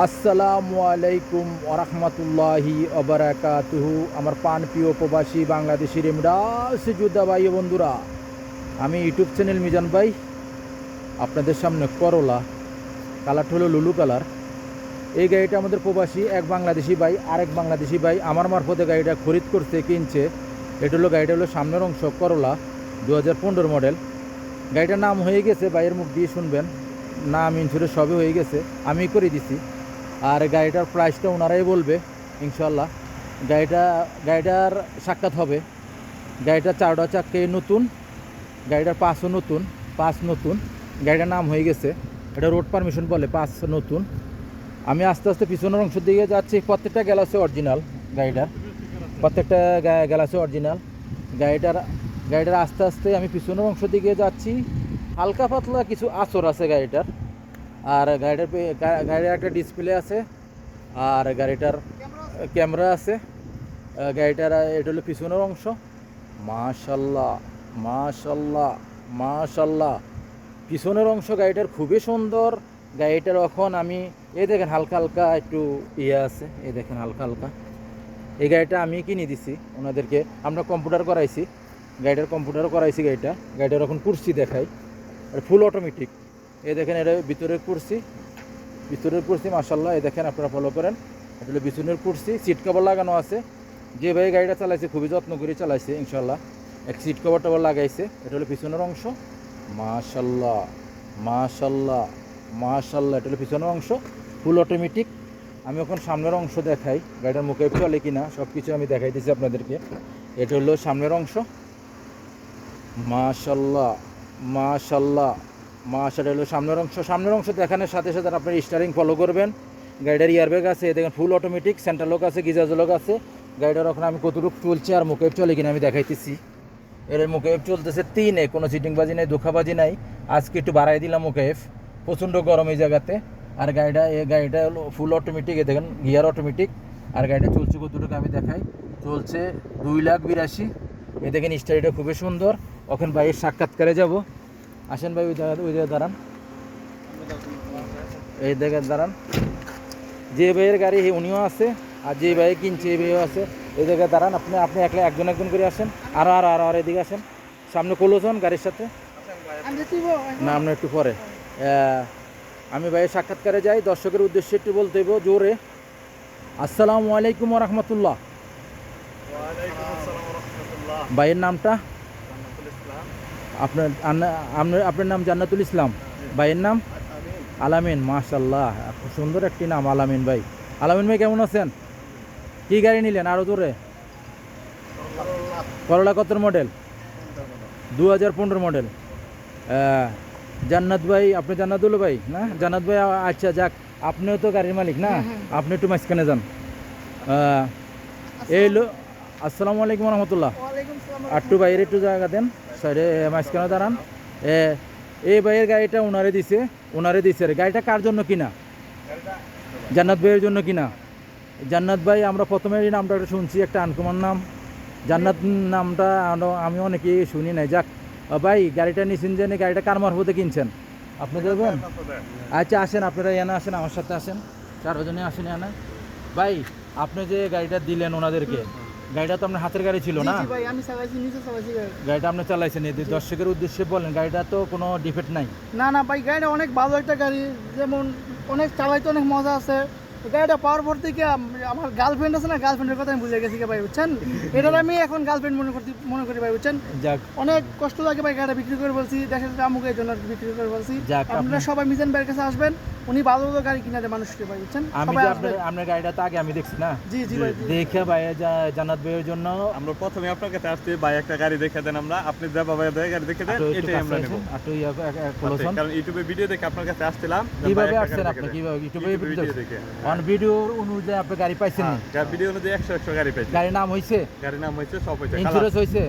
আসসালামু আলাইকুম ওরহমতুল্লাহি ওবারাকাতুহু। আমার পান প্রিয় প্রবাসী বাংলাদেশি রেমডাস যোদ্ধা ভাই ও বন্ধুরা, আমি ইউটিউব চ্যানেল মিজান ভাই আপনাদের সামনে করলা কালারটা হলো লুলু কালার। এই গাড়িটা আমাদের প্রবাসী এক বাংলাদেশি ভাই আরেক বাংলাদেশি ভাই আমার মারফতে গাড়িটা খরিদ করতে কিনছে। গাড়িটা হলো সামনের অংশ করলা 2015 মডেল। গাড়িটার নাম হয়ে গেছে, ভাইয়ের মুখ দিয়ে শুনবেন, নাম ইন্স্যুরেন্স সবই হয়ে গেছে, আমি করে দিছি। আর গাড়িটার প্রাইসটা ওনারাই বলবে ইনশাল্লাহ। গাড়িটার সাক্ষাৎ হবে। গাড়িটার চারটা চাক্কে নতুন, গাড়িটার পাঁচও নতুন, পাঁচ নতুন। গাড়িটার নাম হয়ে গেছে, এটা রোড পারমিশন বলে, পাঁচ নতুন। আমি আস্তে আস্তে পিছনের অংশ দিকে যাচ্ছি। প্রত্যেকটা গ্যালাসে অরিজিনাল, গাড়িটার প্রত্যেকটা গ্যালাসে অরিজিনাল। গাড়িটার আস্তে আস্তে আমি পিছনের অংশ দিকে যাচ্ছি। হালকা পাতলা কিছু আঁচড় আছে গাড়িটার। আর গাড়ির একটা ডিসপ্লে আছে, আর গাড়িটার ক্যামেরা আছে। গাড়িটার এটা হলো পিছনের অংশ। মাশাল্লাহ মাশাল্লাহ মাশাল্লাহ, পিছনের অংশ গাড়িটার খুবই সুন্দর। গাড়িটার এখন আমি দেখেন হালকা হালকা একটু আছে, দেখেন হালকা হালকা। এই গাড়িটা আমি কিনে দিছি ওনাদেরকে, আমরা কম্পিউটার করাইছি, গাড়িটার কম্পিউটার করাইছি। গাড়িটার এখন কুর্সি দেখাই, আর ফুল অটোমেটিক। দেখেন এটা ভিতরের কুর্সি মাশাল্লাহ। দেখেন আপনারা ফলো করেন, এটা হলো পিছনের কুর্সি। সিট কভার লাগানো আছে। যে ভাই গাড়িটা চালাইছে খুবই যত্ন করে চালাইছে ইনশাল্লাহ। এক সিট কভার টভার লাগাইছে। এটা হলো পিছনের অংশ। মাশাল্লাহ মাশাল্লাহ মাশাল্লাহ, এটা হলো পিছনের অংশ, ফুল অটোমেটিক। আমি এখন সামনের অংশ দেখাই, গাড়িটার মুখে চলে কিনা সব কিছু আমি দেখাইতেছি আপনাদেরকে। এটা হলো সামনের অংশ। মাশাল্লাহ মাশাল্লাহ মাশাল্লাহ, হলো সামনের অংশ দেখানোর সাথে সাথে আপনার স্টারিং ফলো করবেন। গাড়িটার ইয়ারব্যাগ আছে, দেখেন ফুল অটোমেটিক, সেন্টার লক আছে, গিজার লক আছে। গাড়িটার এখন আমি কতটুকু চলছে আর মুখে চলে কিনা আমি দেখাইতেছি। এর মুখে চলতেছে 3-এ, কোনো সিটিংবাজি নাই, ধোকাবাজি নাই। আজকে একটু বাড়াই দিলাম মুখে, প্রচণ্ড গরম এই জায়গাতে। আর গাড়িটা হলো ফুল অটোমেটিক, দেখেন গিয়ার অটোমেটিক। আর গাড়িটা চলছে কতটুকু আমি দেখাই, চলছে 2,82,000। দেখেন স্টারিটা খুবই সুন্দর। ওখানে ভাইয়ের সাক্ষাৎকারে যাব, আসেন ভাই, ওই জায়গায় দাঁড়ান, এই জায়গায় দাঁড়ান। যে ভাইয়ের গাড়ি উনিও আছে, আর যে ভাই কিনছে এই ভাইও আছে। এই জায়গায় দাঁড়ান, আপনি একজন করে আসেন। আর এদিকে আসেন, সামনে কলোজন গাড়ির সাথে না, আপনার একটু পরে। আমি ভাইয়ের সাক্ষাৎকারে যাই, দর্শকের উদ্দেশ্যে একটু বলতে হইব জোরে। আসসালামু আলাইকুম রহমতুল্লাহ। ভাইয়ের নামটা? আপনার নাম জান্নাতুল ইসলাম, ভাইয়ের নাম আলামিন। মাশাল্লাহ, খুব সুন্দর একটি নাম আলামিন ভাই। আলামিন ভাই কেমন আছেন? কি গাড়ি নিলেন? আরও জোরে। করলা কত মডেল? 2015 মডেল। জান্নাত ভাই, আপনি জান্নাতুল ভাই না? জান্নাত ভাই, আচ্ছা যাক, আপনিও তো গাড়ির মালিক না? আপনি একটু মাঝখানে যান। এই লো, আসসালামু আলাইকুম রহমতুল্লাহ। একটু বাইরে একটু জায়গা দেন, সাইডে মাঝখানে দাঁড়ান। এই ভাইয়ের গাড়িটা ওনারে দিছে। গাড়িটা কার জন্য কিনা? জান্নাত ভাইয়ের জন্য কিনা। জান্নাত ভাই, আমরা প্রথমে এই নামটা শুনছি, একটা আনকমন নাম জান্নাত। নামটা আমি অনেকেই শুনি নাই। যাক ভাই, গাড়িটা নিয়েছেন যে, গাড়িটা কার মারফতে কিনছেন আপনি দেবেন? আচ্ছা আসেন, আপনারা এনে আসেন, আমার সাথে আসেন, 4 জনে আসেন এনে। ভাই, আপনি যে গাড়িটা দিলেন ওনাদেরকে, গাড়িটা তো আপনার হাতের গাড়ি ছিল না? গাড়িটা আপনি চালাইছেন, দর্শকের উদ্দেশ্যে বলেন, গাড়িটা তো কোনো ডিফেক্ট নাই? না ভাই, গাড়িটা অনেক ভালো একটা গাড়ি, যেমন অনেক চালাইতে অনেক মজা আছে। গাড়িটা পাওয়ার পর থেকে আমার গার্লফ্রেন্ড আছে না, গার্লফ্রেন্ডের কথা আমি বুঝে গেছি ভাই, বুঝছেন? এটার আমি এখন গার্লফ্রেন্ড মনে করি ভাই, বুঝছেন? যাক, অনেক কষ্ট লাগে ভাই, গাড়িটা বিক্রি করে বলছি, দেশের আমুকের জন্য বিক্রি করে বলছি। আপনারা সবাই মিজান ভাইয়ের কাছে আসবেন, উনি ভালো ভালো গাড়ি কিনে দেয় মানুষকে ভাই, বুঝছেন? আপনার গাড়িটা তো আগে আমি দেখছি না? জি ভাই, দেখে ভাই জান্নাত ভাইয়ের জন্য আমরা প্রথমে আপনার কাছে আসছি, ভাই একটা গাড়ি দেখে দেন, আপনি যা বাবা গাড়ি দেখে দেন, এটাই আমরা নেব। কারণ ইউটিউবে ভিডিও দেখে আপনার কাছে আসছিলাম। কিভাবে আসছেন আপনি? কিভাবে ইউটিউবে ভিডিও দেখে? অন ভিডিও অনুযায়ী আপনি গাড়ি পাইছেন? ভিডিও অনুযায়ী 100 গাড়ি পাইছি। গাড়ির নাম হইছে, সব হইছে, ইন্স্যুরেন্স হইছে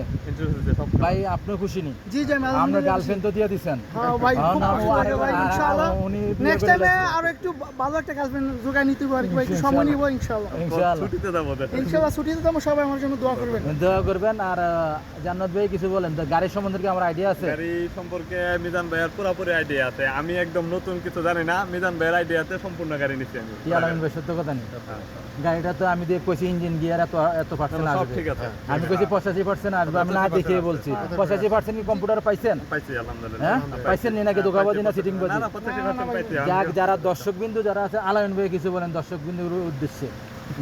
সব। ভাই আপনি খুশি নি? জি আমরা গার্লফ্রেন্ড তো দিয়ে দিছেন। হ্যাঁ ভাই, খুব খুশি লাগে ভাই, ইনশাআল্লাহ। উনি নেক্সট টাইমে আরো একটু ভালো একটা গার্লফ্রেন্ড জোগাড় নিতে পারি ভাই, একটু সময় নিব ইনশাআল্লাহ। ইনশাআল্লাহ ছুটিতে যাবো ওদের। ইনশাআল্লাহ ছুটিতে তো সবাই আমার জন্য দোয়া করবেন। দোয়া করবেন। আর জান্নাত ভাই কিছু বলেন তো, গাড়ির সম্বন্ধে কি আমার আইডিয়া আছে? গাড়ি সম্পর্কে মিজান ভাইয়ের পুরোপুরি আইডিয়া আছে, আমি একদম নতুন কিছু জানি না, মিজান ভাইয়ের আইডিয়াতে সম্পূর্ণ গাড়ি নিচ্ছি আমি। কি আলামিন ভাই সত্য কথা নেই, গাড়িটা তো আমি দিয়ে কইছি ইঞ্জিন গিয়ার এত পার্সেন্ট সব আসবে, ঠিক আছে। আমি কইছি 85% আসবে, আমি না দেখে বলছি 85% কি কম্পিউটার পাইছেন? পাইছি আলহামদুলিল্লাহ। হ্যাঁ পাইছেন নি নাকি দোকাবাজি না সিটিং না বাজি? না 85% পাইছি আমি। যাক, যারা দর্শক বিন্দু যারা আছে, আলামিন ভাই কিছু বলেন দর্শক বিন্দুর উদ্দেশ্যে,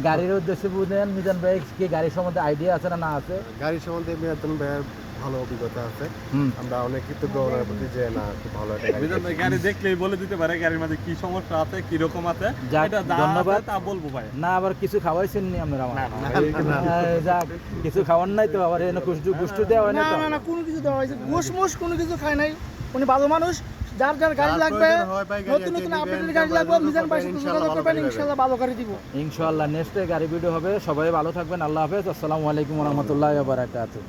গাড়ির উদ্দেশ্যে বুঝেন মিজান ভাই কি গাড়ির সম্বন্ধে আইডিয়া আছে না আছে? গাড়ির সম্বন্ধে মিজান ভাইয়ের ভালো অভিজ্ঞতা আছে, আমরা অনেক কৃতজ্ঞ ওনার প্রতি যে না খুব ভালো একটা গাড়ি মিজান ভাই গাড়ি দেখলেই বলে দিতে পারে গাড়ির মধ্যে কি সমস্যা আছে, কি রকম আছে, যাক, এটা যা ধন্যবাদ। আছে তা বলবো ভাই। না আবার কিছু খাওয়াইছেন নি আপনারা আমার? না, না, যাক, কিছু খাওয়ার নাই তো, আবার এনে গুষ্টু দেওয়া হয় না না তো? না না কোনো কিছু দেওয়া হয়েছে, গোশ কোনো কিছু খায় নাই, উনি ভালো মানুষ। যার যার গাড়ি যার লাগবে, প্রয়োজন হয় ভাই, গাড়ি নতুন নতুন নিবেন, আপডেটের গাড়ি লাগবে, যোগাযোগ মিজান ভাইয়ের সাথে করবেন, যোগাযোগ ইনশাআল্লাহ করবেন, ভালো ইনশাআল্লাহ ভালো গাড়ি দিব। ইনশাআল্লাহ নেক্সটে গাড়ি ভিডিও হবে, সবাই ভালো থাকবেন, আল্লাহ হাফেজ, আসসালামু আলাইকুম ওয়া রাহমাতুল্লাহি ওয়া বারাকাতুহু।